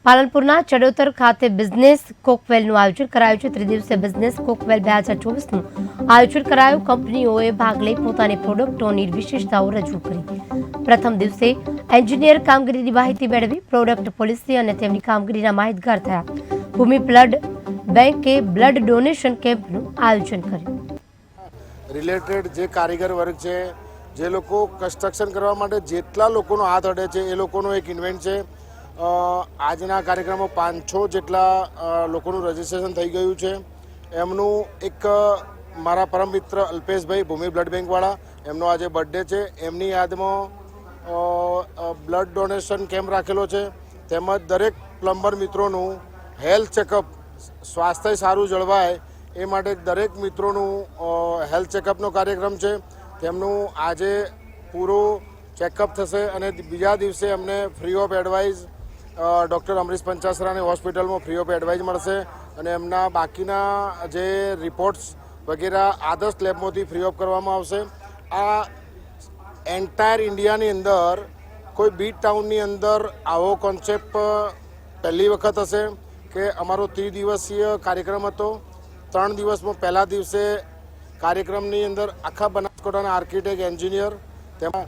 પાલનપુરના ચડોતર ખાતે બિઝનેસ કોકવેલનું આયોજન કરાયું છે। ત્રિદિવસીય બિઝનેસ કોકવેલ 2024નું આયોજન કરાયું। કંપનીઓએ ભાગ લઈ પોતાની પ્રોડક્ટોની વિશેષતાઓ રજૂ કરી। પ્રથમ દિવસે એન્જિનિયર કામગીરીની માહિતી મેળવી પ્રોડક્ટ પોલિસી અને તેમની કામગીરીના માહિતગાર થયા। ભૂમિ બ્લડ બેંકે બ્લડ ડોનેશન કેમ્પનું આયોજન કર્યું। રિલેટેડ જે કારીગર વર્ગ છે, જે લોકો કન્સ્ટ્રક્શન કરવા માટે જેટલા લોકોનો હાથ અડે છે એ લોકોનો એક ઇવેન્ટ છે। આજના કાર્યક્રમમાં 500 જેટલા લોકોનું રજીસ્ટ્રેશન થઈ ગયું છે। એમનું એક મારા પરમ મિત્ર અલ્પેશભાઈ ભૂમિ બ્લડ બેંકવાળા, એમનો આજે બર્થડે છે। એમની યાદમાં બ્લડ ડોનેશન કેમ્પ રાખેલો છે। તેમજ દરેક પ્લમ્બર મિત્રોનું હેલ્થ ચેકઅપ, સ્વાસ્થ્ય સારું જળવાય એ માટે દરેક મિત્રોનું હેલ્થ ચેકઅપનો કાર્યક્રમ છે। તેમનું આજે પૂરું ચેકઅપ થશે અને બીજા દિવસે અમને free of advice doctor Amrish પંચાસરાની હોસ્પિટલમાં ફ્રી ઓફ એડવાઇસ મળશે અને એમના બાકીના જે રિપોર્ટ્સ વગેરે આદર્શ લેબમાંથી ફ્રી ઓફ કરવામાં આવશે। આ એન્ટાયર ઇન્ડિયાની અંદર કોઈ બીટ ટાઉનની અંદર આવો કોન્સેપ્ટ પહેલી વખત હશે કે અમારો 3 દિવસીય કાર્યક્રમ હતો। 3 દિવસમાં પહેલા દિવસે કાર્યક્રમની અંદર આખા બનાસકાંઠાના આર્કિટેક્ટ, એન્જિનિયર, તેમાં